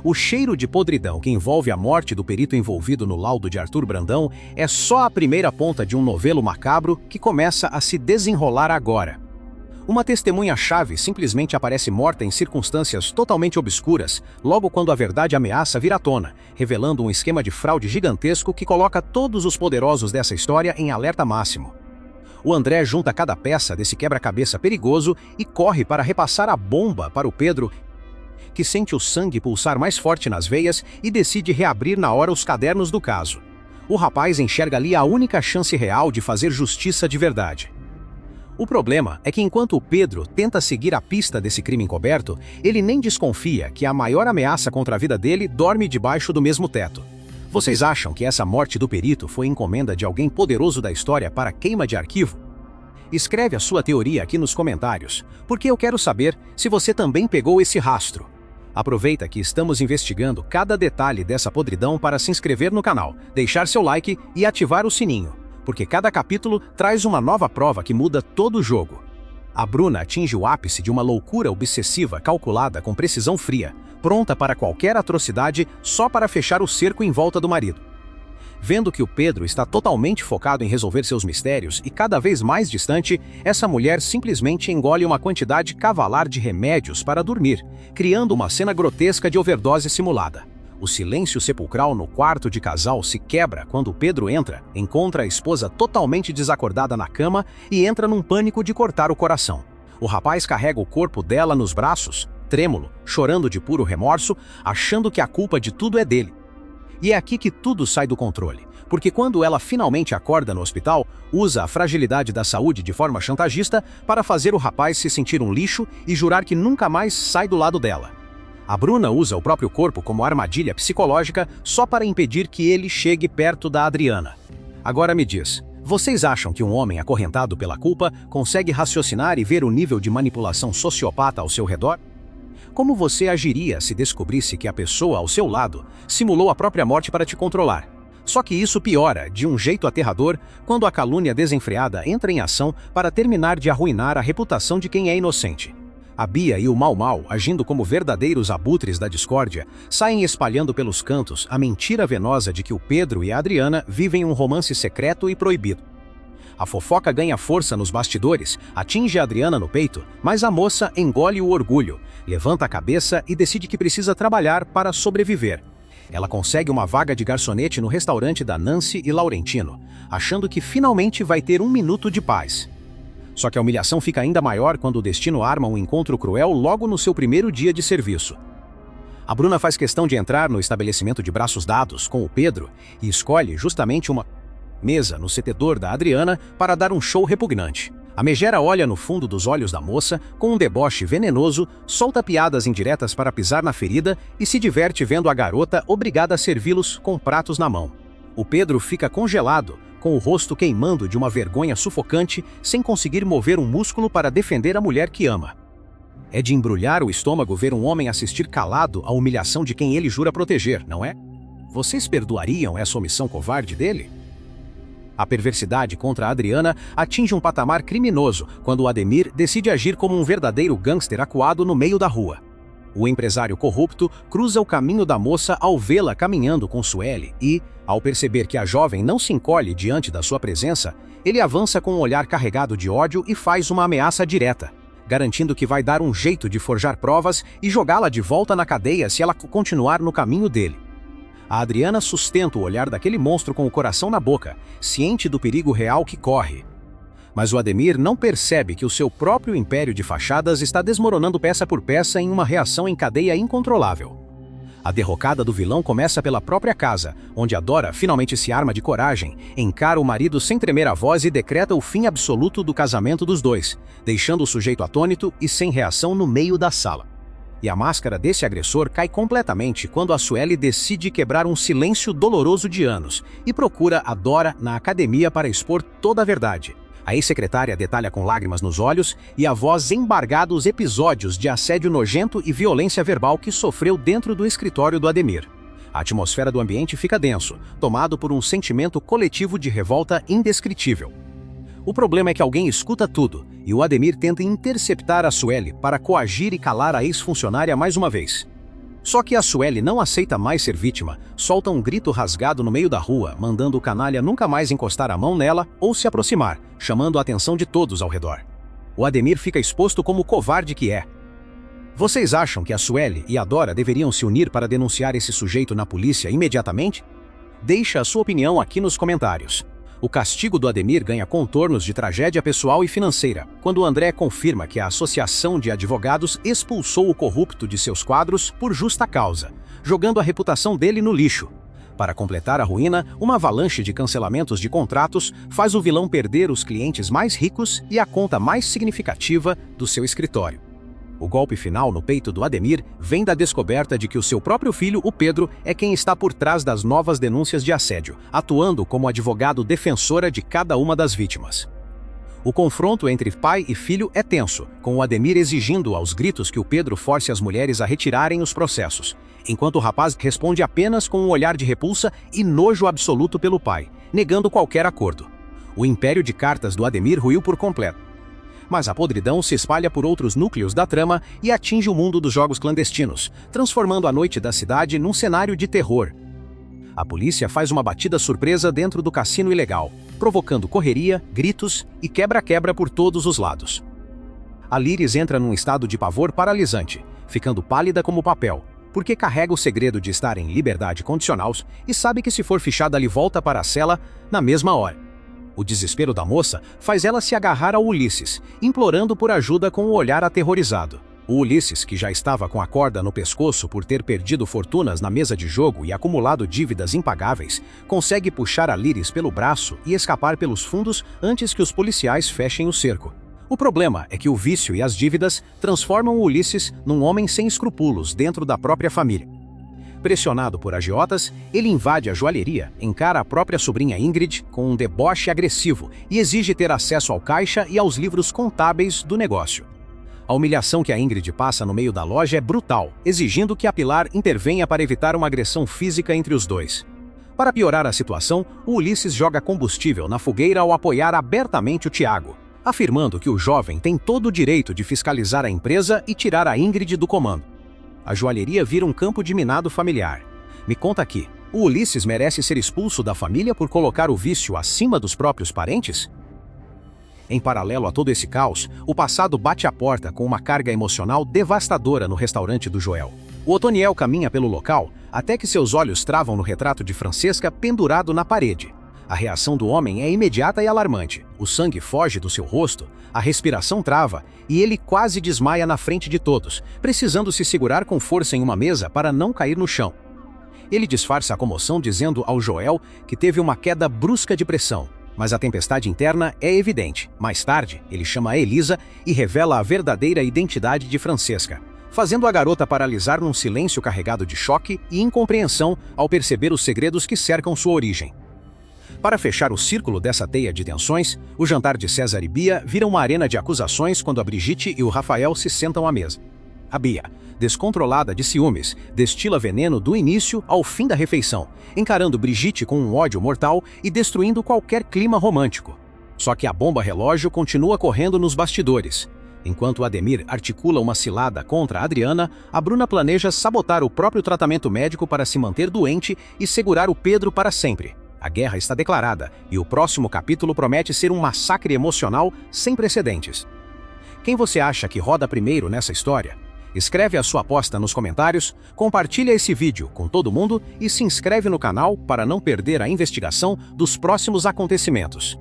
O cheiro de podridão que envolve a morte do perito envolvido no laudo de Arthur Brandão é só a primeira ponta de um novelo macabro que começa a se desenrolar agora. Uma testemunha-chave simplesmente aparece morta em circunstâncias totalmente obscuras, logo quando a verdade ameaça vir à tona, revelando um esquema de fraude gigantesco que coloca todos os poderosos dessa história em alerta máximo. O André junta cada peça desse quebra-cabeça perigoso e corre para repassar a bomba para o Pedro, que sente o sangue pulsar mais forte nas veias e decide reabrir na hora os cadernos do caso. O rapaz enxerga ali a única chance real de fazer justiça de verdade. O problema é que enquanto o Pedro tenta seguir a pista desse crime encoberto, ele nem desconfia que a maior ameaça contra a vida dele dorme debaixo do mesmo teto. Vocês acham que essa morte do perito foi encomenda de alguém poderoso da história para queima de arquivo? Escreve a sua teoria aqui nos comentários, porque eu quero saber se você também pegou esse rastro. Aproveita que estamos investigando cada detalhe dessa podridão para se inscrever no canal, deixar seu like e ativar o sininho, porque cada capítulo traz uma nova prova que muda todo o jogo. A Bruna atinge o ápice de uma loucura obsessiva calculada com precisão fria, pronta para qualquer atrocidade só para fechar o cerco em volta do marido. Vendo que o Pedro está totalmente focado em resolver seus mistérios e cada vez mais distante, essa mulher simplesmente engole uma quantidade cavalar de remédios para dormir, criando uma cena grotesca de overdose simulada. O silêncio sepulcral no quarto de casal se quebra quando Pedro encontra a esposa totalmente desacordada na cama e entra num pânico de cortar o coração. O rapaz carrega o corpo dela nos braços, trêmulo, chorando de puro remorso, achando que a culpa de tudo é dele. E é aqui que tudo sai do controle, porque quando ela finalmente acorda no hospital, usa a fragilidade da saúde de forma chantagista para fazer o rapaz se sentir um lixo e jurar que nunca mais sai do lado dela. A Bruna usa o próprio corpo como armadilha psicológica só para impedir que ele chegue perto da Adriana. Agora me diz, vocês acham que um homem acorrentado pela culpa consegue raciocinar e ver o nível de manipulação sociopata ao seu redor? Como você agiria se descobrisse que a pessoa ao seu lado simulou a própria morte para te controlar? Só que isso piora de um jeito aterrador quando a calúnia desenfreada entra em ação para terminar de arruinar a reputação de quem é inocente. A Bia e o Mau, agindo como verdadeiros abutres da discórdia, saem espalhando pelos cantos a mentira venosa de que o Pedro e a Adriana vivem um romance secreto e proibido. A fofoca ganha força nos bastidores, atinge a Adriana no peito, mas a moça engole o orgulho, levanta a cabeça e decide que precisa trabalhar para sobreviver. Ela consegue uma vaga de garçonete no restaurante da Nancy e Laurentino, achando que finalmente vai ter um minuto de paz. Só que a humilhação fica ainda maior quando o destino arma um encontro cruel logo no seu primeiro dia de serviço. A Bruna faz questão de entrar no estabelecimento de braços dados com o Pedro e escolhe justamente uma mesa no setedor da Adriana para dar um show repugnante. A megera olha no fundo dos olhos da moça com um deboche venenoso, solta piadas indiretas para pisar na ferida e se diverte vendo a garota obrigada a servi-los com pratos na mão. O Pedro fica congelado, com o rosto queimando de uma vergonha sufocante, sem conseguir mover um músculo para defender a mulher que ama. É de embrulhar o estômago ver um homem assistir calado à humilhação de quem ele jura proteger, não é? Vocês perdoariam essa omissão covarde dele? A perversidade contra a Adriana atinge um patamar criminoso quando o Ademir decide agir como um verdadeiro gangster acuado no meio da rua. O empresário corrupto cruza o caminho da moça ao vê-la caminhando com Sueli e, ao perceber que a jovem não se encolhe diante da sua presença, ele avança com um olhar carregado de ódio e faz uma ameaça direta, garantindo que vai dar um jeito de forjar provas e jogá-la de volta na cadeia se ela continuar no caminho dele. A Adriana sustenta o olhar daquele monstro com o coração na boca, ciente do perigo real que corre. Mas o Ademir não percebe que o seu próprio império de fachadas está desmoronando peça por peça em uma reação em cadeia incontrolável. A derrocada do vilão começa pela própria casa, onde a Dora finalmente se arma de coragem, encara o marido sem tremer a voz e decreta o fim absoluto do casamento dos dois, deixando o sujeito atônito e sem reação no meio da sala. E a máscara desse agressor cai completamente quando a Sueli decide quebrar um silêncio doloroso de anos e procura a Dora na academia para expor toda a verdade. A ex-secretária detalha com lágrimas nos olhos e a voz embargada os episódios de assédio nojento e violência verbal que sofreu dentro do escritório do Ademir. A atmosfera do ambiente fica denso, tomado por um sentimento coletivo de revolta indescritível. O problema é que alguém escuta tudo, e o Ademir tenta interceptar a Sueli para coagir e calar a ex-funcionária mais uma vez. Só que a Sueli não aceita mais ser vítima, solta um grito rasgado no meio da rua, mandando o canalha nunca mais encostar a mão nela ou se aproximar, chamando a atenção de todos ao redor. O Ademir fica exposto como o covarde que é. Vocês acham que a Sueli e a Dora deveriam se unir para denunciar esse sujeito na polícia imediatamente? Deixe a sua opinião aqui nos comentários. O castigo do Ademir ganha contornos de tragédia pessoal e financeira, quando André confirma que a Associação de Advogados expulsou o corrupto de seus quadros por justa causa, jogando a reputação dele no lixo. Para completar a ruína, uma avalanche de cancelamentos de contratos faz o vilão perder os clientes mais ricos e a conta mais significativa do seu escritório. O golpe final no peito do Ademir vem da descoberta de que o seu próprio filho, o Pedro, é quem está por trás das novas denúncias de assédio, atuando como advogado defensora de cada uma das vítimas. O confronto entre pai e filho é tenso, com o Ademir exigindo aos gritos que o Pedro force as mulheres a retirarem os processos, enquanto o rapaz responde apenas com um olhar de repulsa e nojo absoluto pelo pai, negando qualquer acordo. O império de cartas do Ademir ruiu por completo. Mas a podridão se espalha por outros núcleos da trama e atinge o mundo dos jogos clandestinos, transformando a noite da cidade num cenário de terror. A polícia faz uma batida surpresa dentro do cassino ilegal, provocando correria, gritos e quebra-quebra por todos os lados. A Liris entra num estado de pavor paralisante, ficando pálida como papel, porque carrega o segredo de estar em liberdade condicional e sabe que se for fichada ali volta para a cela na mesma hora. O desespero da moça faz ela se agarrar ao Ulisses, implorando por ajuda com o olhar aterrorizado. O Ulisses, que já estava com a corda no pescoço por ter perdido fortunas na mesa de jogo e acumulado dívidas impagáveis, consegue puxar a Liris pelo braço e escapar pelos fundos antes que os policiais fechem o cerco. O problema é que o vício e as dívidas transformam o Ulisses num homem sem escrúpulos dentro da própria família. Pressionado por agiotas, ele invade a joalheria, encara a própria sobrinha Ingrid com um deboche agressivo e exige ter acesso ao caixa e aos livros contábeis do negócio. A humilhação que a Ingrid passa no meio da loja é brutal, exigindo que a Pilar intervenha para evitar uma agressão física entre os dois. Para piorar a situação, o Ulisses joga combustível na fogueira ao apoiar abertamente o Tiago, afirmando que o jovem tem todo o direito de fiscalizar a empresa e tirar a Ingrid do comando. A joalheria vira um campo de minado familiar. Me conta aqui, o Ulisses merece ser expulso da família por colocar o vício acima dos próprios parentes? Em paralelo a todo esse caos, o passado bate à porta com uma carga emocional devastadora no restaurante do Joel. O Otoniel caminha pelo local até que seus olhos travam no retrato de Francesca pendurado na parede. A reação do homem é imediata e alarmante. O sangue foge do seu rosto, a respiração trava e ele quase desmaia na frente de todos, precisando se segurar com força em uma mesa para não cair no chão. Ele disfarça a comoção dizendo ao Joel que teve uma queda brusca de pressão, mas a tempestade interna é evidente. Mais tarde, ele chama a Elisa e revela a verdadeira identidade de Francesca, fazendo a garota paralisar num silêncio carregado de choque e incompreensão ao perceber os segredos que cercam sua origem. Para fechar o círculo dessa teia de tensões, o jantar de César e Bia vira uma arena de acusações quando a Brigitte e o Rafael se sentam à mesa. A Bia, descontrolada de ciúmes, destila veneno do início ao fim da refeição, encarando Brigitte com um ódio mortal e destruindo qualquer clima romântico. Só que a bomba relógio continua correndo nos bastidores. Enquanto Ademir articula uma cilada contra Adriana, a Bruna planeja sabotar o próprio tratamento médico para se manter doente e segurar o Pedro para sempre. A guerra está declarada e o próximo capítulo promete ser um massacre emocional sem precedentes. Quem você acha que roda primeiro nessa história? Escreve a sua aposta nos comentários, compartilha esse vídeo com todo mundo e se inscreve no canal para não perder a investigação dos próximos acontecimentos.